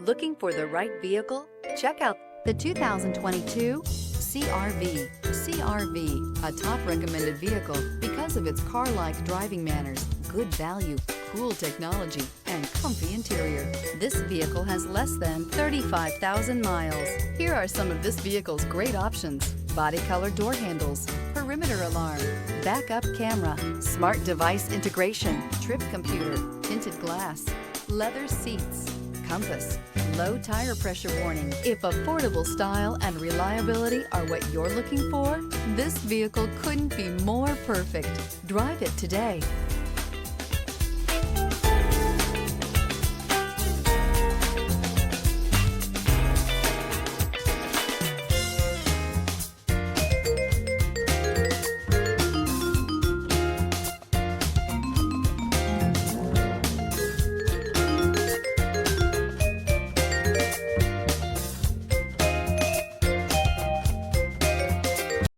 Looking for the right vehicle? Check out the 2022 CR-V. CR-V, a top recommended vehicle because of its car-like driving manners, good value, cool technology, and comfy interior. This vehicle has less than 35,000 miles. Here are some of this vehicle's great options: body color door handles, perimeter alarm, backup camera, smart device integration, trip computer, tinted glass, leather seats, compass, low tire pressure warning. If affordable style and reliability are what you're looking for, this vehicle couldn't be more perfect. Drive it today.